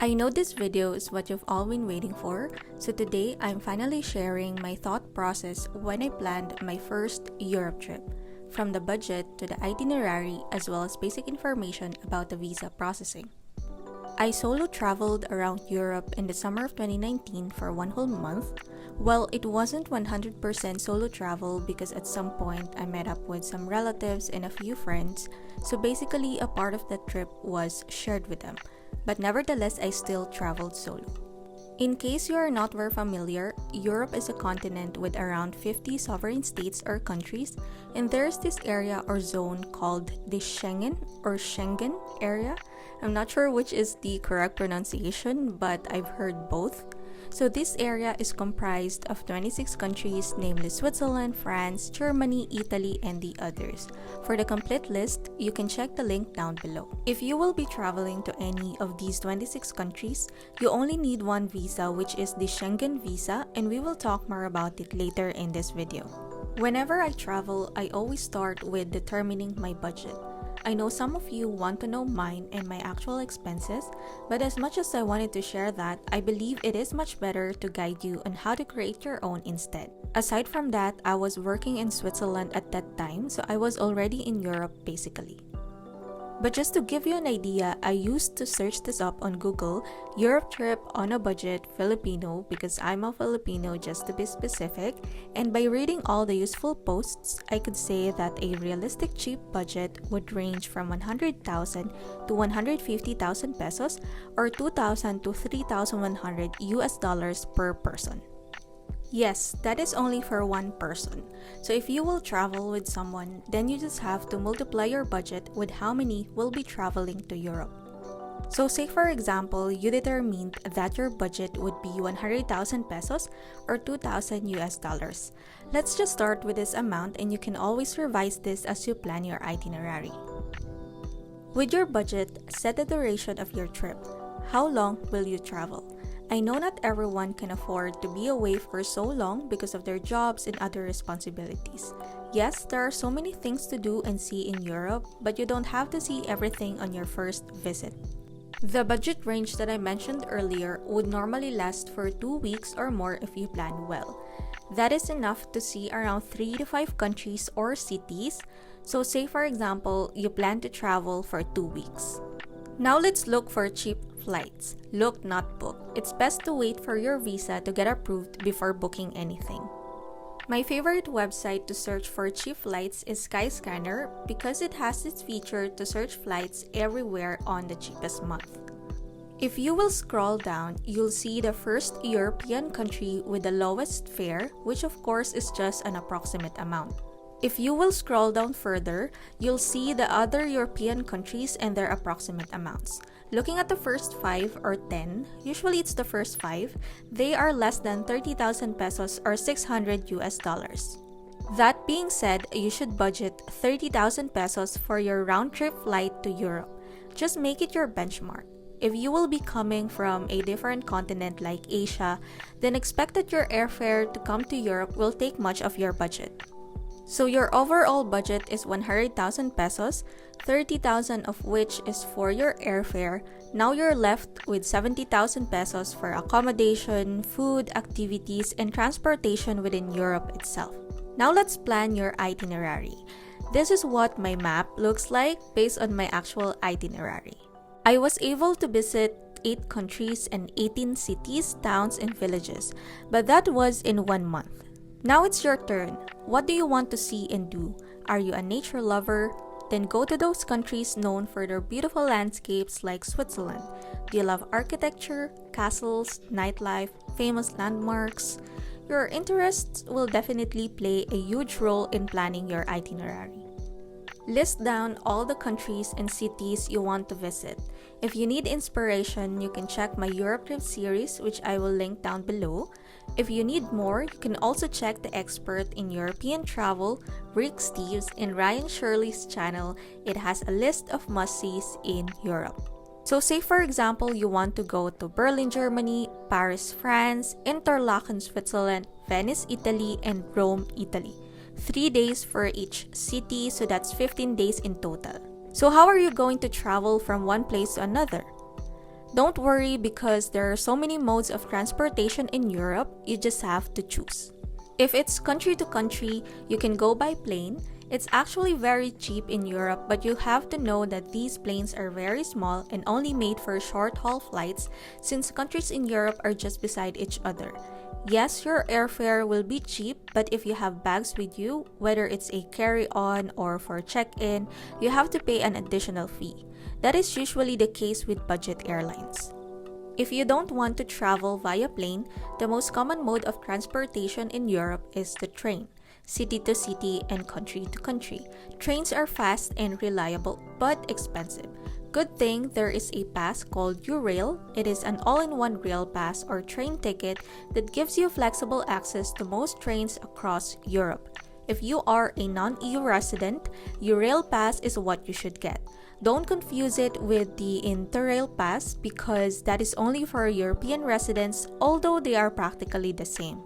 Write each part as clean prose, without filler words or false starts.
I know this video is what you've all been waiting for, so today I'm finally sharing my thought process when I planned my first Europe trip, from the budget to the itinerary as well as basic information about the visa processing. I solo traveled around Europe in the summer of 2019 for one whole month. Well, it wasn't 100% solo travel because at some point I met up with some relatives and a few friends, so basically a part of that trip was shared with them. But nevertheless, I still traveled solo. In case you are not very familiar, Europe is a continent with around 50 sovereign states or countries, and there's this area or zone called the Schengen area. I'm not sure which is the correct pronunciation, but I've heard both. So this area is comprised of 26 countries, namely Switzerland, France, Germany, Italy, and the others. For the complete list, you can check the link down below. If you will be traveling to any of these 26 countries, you only need one visa, which is the Schengen visa, and we will talk more about it later in this video. Whenever I travel, I always start with determining my budget. I know some of you want to know mine and my actual expenses, but as much as I wanted to share that, I believe it is much better to guide you on how to create your own instead. Aside from that, I was working in Switzerland at that time, so I was already in Europe basically. But just to give you an idea, I used to search this up on Google, Europe trip on a budget Filipino, because I'm a Filipino just to be specific, and by reading all the useful posts, I could say that a realistic cheap budget would range from 100,000 to 150,000 pesos or 2,000 to 3,100 US dollars per person. Yes, that is only for one person. So if you will travel with someone, then you just have to multiply your budget with how many will be traveling to Europe. So say for example, you determined that your budget would be 100,000 pesos or 2,000 US dollars. Let's just start with this amount and you can always revise this as you plan your itinerary. With your budget, set the duration of your trip. How long will you travel? I know not everyone can afford to be away for so long because of their jobs and other responsibilities. Yes, there are so many things to do and see in Europe, but you don't have to see everything on your first visit. The budget range that I mentioned earlier would normally last for 2 weeks or more if you plan well. That is enough to see around 3 to 5 countries or cities. So say for example, you plan to travel for 2 weeks. Now let's look for cheap flights. Look, not book. It's best to wait for your visa to get approved before booking anything. My favorite website to search for cheap flights is Skyscanner because it has this feature to search flights everywhere on the cheapest month. If you will scroll down, you'll see the first European country with the lowest fare, which of course is just an approximate amount. If you will scroll down further, you'll see the other European countries and their approximate amounts. Looking at the first 5 or 10, usually it's the first 5, they are less than 30,000 pesos or 600 US dollars. That being said, you should budget 30,000 pesos for your round-trip flight to Europe. Just make it your benchmark. If you will be coming from a different continent like Asia, then expect that your airfare to come to Europe will take much of your budget. So your overall budget is 100,000 pesos, 30,000 of which is for your airfare. Now you're left with 70,000 pesos for accommodation, food, activities, and transportation within Europe itself. Now let's plan your itinerary. This is what my map looks like based on my actual itinerary. I was able to visit 8 countries and 18 cities, towns, and villages, but that was in 1 month. Now it's your turn. What do you want to see and do? Are you a nature lover? Then go to those countries known for their beautiful landscapes like Switzerland. Do you love architecture, castles, nightlife, famous landmarks? Your interests will definitely play a huge role in planning your itinerary. List down all the countries and cities you want to visit. If you need inspiration, you can check my Europe trip series, which I will link down below. If you need more, you can also check the expert in European travel, Rick Steves, and Ryan Shirley's channel. It has a list of must-sees in Europe. So say for example, you want to go to Berlin, Germany, Paris, France, Interlaken, Switzerland, Venice, Italy, and Rome, Italy. 3 days for each city, so that's 15 days in total. So how are you going to travel from one place to another? Don't worry because there are so many modes of transportation in Europe, you just have to choose. If it's country to country, you can go by plane. It's actually very cheap in Europe, but you have to know that these planes are very small and only made for short-haul flights since countries in Europe are just beside each other. Yes, your airfare will be cheap, but if you have bags with you, whether it's a carry-on or for check-in, you have to pay an additional fee. That is usually the case with budget airlines. If you don't want to travel via plane, the most common mode of transportation in Europe is the train. City to city and country to country. Trains are fast and reliable, but expensive. Good thing there is a pass called Eurail. It is an all-in-one rail pass or train ticket that gives you flexible access to most trains across Europe. If you are a non-EU resident, Eurail pass is what you should get. Don't confuse it with the Interrail pass because that is only for European residents, although they are practically the same.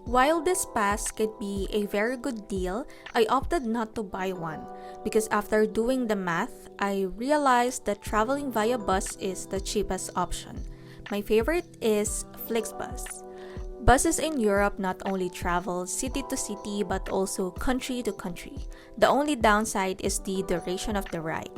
While this pass could be a very good deal, I opted not to buy one because after doing the math, I realized that traveling via bus is the cheapest option. My favorite is Flixbus. Buses in Europe not only travel city to city but also country to country. The only downside is the duration of the ride.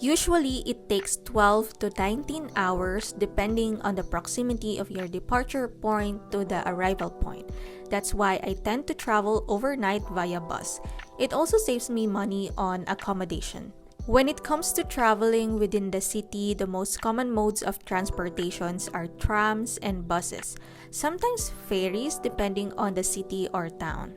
Usually, it takes 12 to 19 hours depending on the proximity of your departure point to the arrival point. That's why I tend to travel overnight via bus. It also saves me money on accommodation. When it comes to traveling within the city, the most common modes of transportations are trams and buses, sometimes ferries depending on the city or town.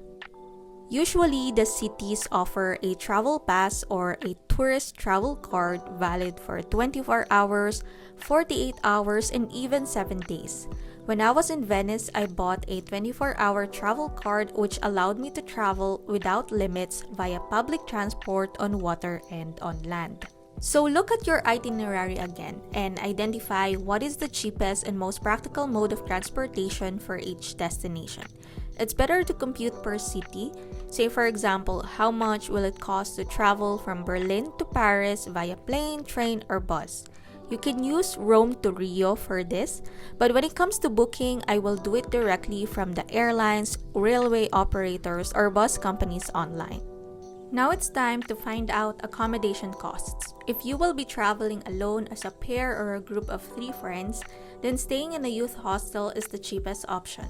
Usually, the cities offer a travel pass or a tourist travel card valid for 24 hours, 48 hours, and even 7 days. When I was in Venice, I bought a 24-hour travel card which allowed me to travel without limits via public transport on water and on land. So look at your itinerary again and identify what is the cheapest and most practical mode of transportation for each destination. It's better to compute per city. Say for example, how much will it cost to travel from Berlin to Paris via plane, train, or bus? You can use Rome to Rio for this, but when it comes to booking, I will do it directly from the airlines, railway operators, or bus companies online. Now it's time to find out accommodation costs. If you will be traveling alone as a pair or a group of 3 friends, then staying in a youth hostel is the cheapest option.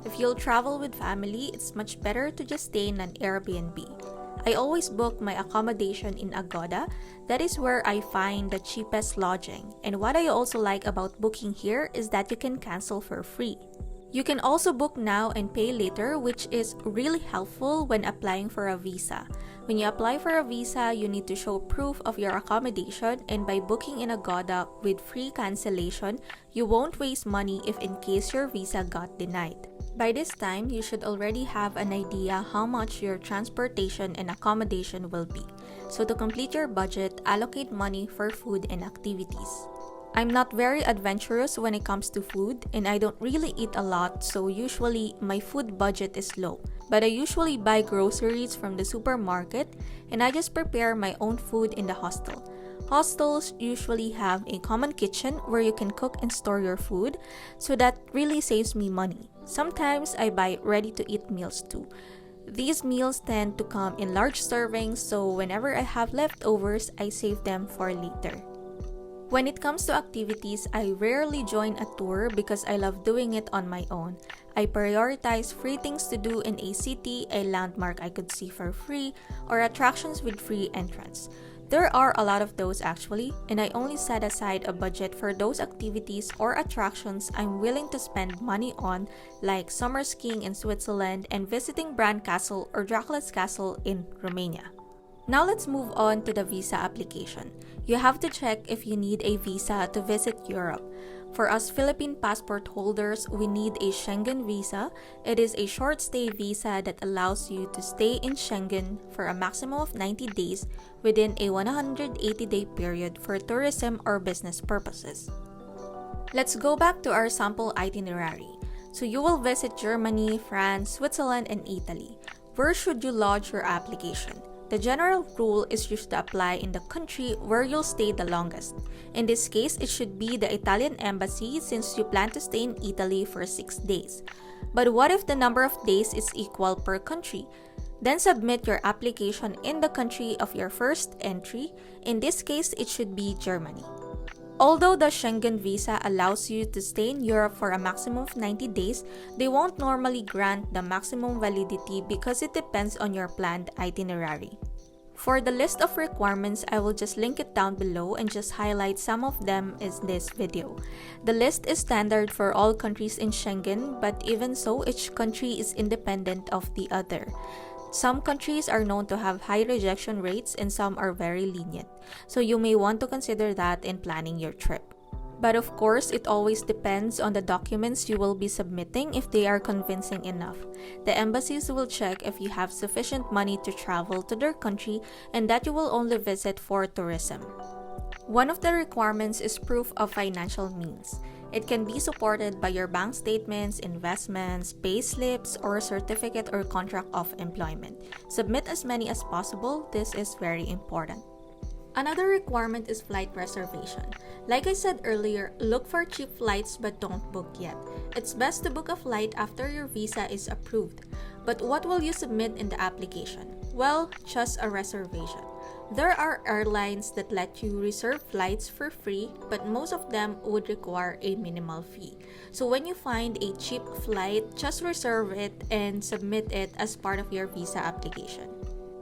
If you'll travel with family, it's much better to just stay in an Airbnb. I always book my accommodation in Agoda. That is where I find the cheapest lodging. And what I also like about booking here is that you can cancel for free. You can also book now and pay later, which is really helpful when applying for a visa. When you apply for a visa, you need to show proof of your accommodation, and by booking in Agoda with free cancellation, you won't waste money if in case your visa got denied. By this time, you should already have an idea how much your transportation and accommodation will be. So to complete your budget, allocate money for food and activities. I'm not very adventurous when it comes to food, and I don't really eat a lot, so usually my food budget is low. But I usually buy groceries from the supermarket, and I just prepare my own food in the hostel. Hostels usually have a common kitchen where you can cook and store your food, so that really saves me money. Sometimes I buy ready-to-eat meals too. These meals tend to come in large servings, so whenever I have leftovers, I save them for later. When it comes to activities, I rarely join a tour because I love doing it on my own. I prioritize free things to do in a city, a landmark I could see for free, or attractions with free entrance. There are a lot of those actually, and I only set aside a budget for those activities or attractions I'm willing to spend money on, like summer skiing in Switzerland and visiting Bran Castle or Dracula's Castle in Romania. Now let's move on to the visa application. You have to check if you need a visa to visit Europe. For us Philippine passport holders, we need a Schengen visa. It is a short stay visa that allows you to stay in Schengen for a maximum of 90 days within a 180-day period for tourism or business purposes. Let's go back to our sample itinerary. So you will visit Germany, France, Switzerland, and Italy. Where should you lodge your application? The general rule is you should apply in the country where you'll stay the longest. In this case, it should be the Italian embassy since you plan to stay in Italy for 6 days. But what if the number of days is equal per country? Then submit your application in the country of your first entry. In this case, it should be Germany. Although the Schengen visa allows you to stay in Europe for a maximum of 90 days, they won't normally grant the maximum validity because it depends on your planned itinerary. For the list of requirements, I will just link it down below and just highlight some of them in this video. The list is standard for all countries in Schengen, but even so, each country is independent of the other. Some countries are known to have high rejection rates and some are very lenient, so you may want to consider that in planning your trip. But of course, it always depends on the documents you will be submitting if they are convincing enough. The embassies will check if you have sufficient money to travel to their country and that you will only visit for tourism. One of the requirements is proof of financial means. It can be supported by your bank statements, investments, pay slips, or a certificate or contract of employment. Submit as many as possible. This is very important. Another requirement is flight reservation. Like I said earlier, look for cheap flights but don't book yet. It's best to book a flight after your visa is approved. But what will you submit in the application? Well, just a reservation. There are airlines that let you reserve flights for free, but most of them would require a minimal fee. So when you find a cheap flight, just reserve it and submit it as part of your visa application.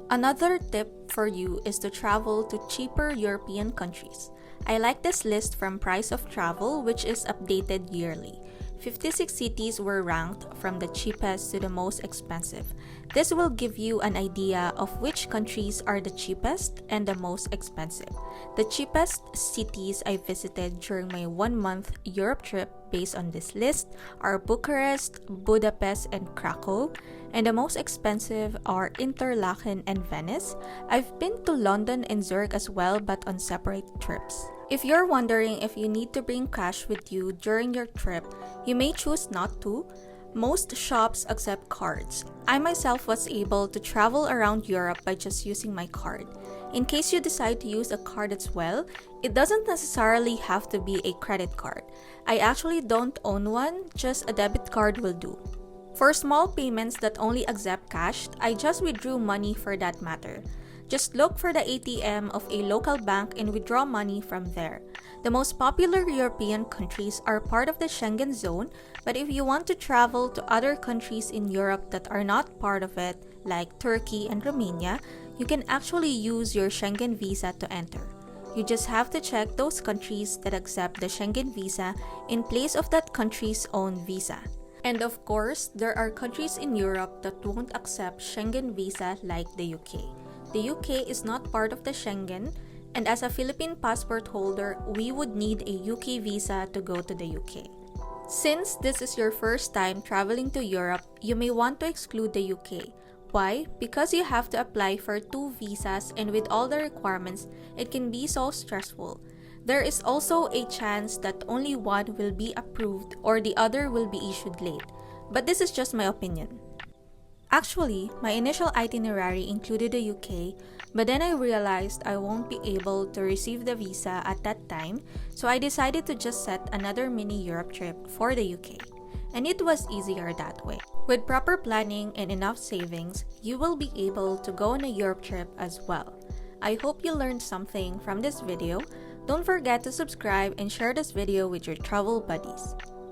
Another tip for you is to travel to cheaper European countries. I like this list from Price of Travel, which is updated yearly. 56 cities were ranked from the cheapest to the most expensive. This will give you an idea of which countries are the cheapest and the most expensive. The cheapest cities I visited during my 1-month Europe trip based on this list are Bucharest, Budapest, and Krakow, and the most expensive are Interlaken and Venice. I've been to London and Zurich as well, but on separate trips. If you're wondering if you need to bring cash with you during your trip, you may choose not to. Most shops accept cards. I myself was able to travel around Europe by just using my card. In case you decide to use a card as well, it doesn't necessarily have to be a credit card. I actually don't own one, just a debit card will do. For small payments that only accept cash, I just withdrew money for that matter. Just look for the ATM of a local bank and withdraw money from there. The most popular European countries are part of the Schengen zone, but if you want to travel to other countries in Europe that are not part of it, like Turkey and Romania, you can actually use your Schengen visa to enter. You just have to check those countries that accept the Schengen visa in place of that country's own visa. And of course, there are countries in Europe that won't accept Schengen visa like the UK. The UK is not part of the Schengen, and as a Philippine passport holder, we would need a UK visa to go to the UK. Since this is your first time traveling to Europe, you may want to exclude the UK. Why? Because you have to apply for 2 visas, and with all the requirements, it can be so stressful. There is also a chance that only one will be approved or the other will be issued late. But this is just my opinion. Actually, my initial itinerary included the UK, but then I realized I won't be able to receive the visa at that time, so I decided to just set another mini Europe trip for the UK. And it was easier that way. With proper planning and enough savings, you will be able to go on a Europe trip as well. I hope you learned something from this video. Don't forget to subscribe and share this video with your travel buddies.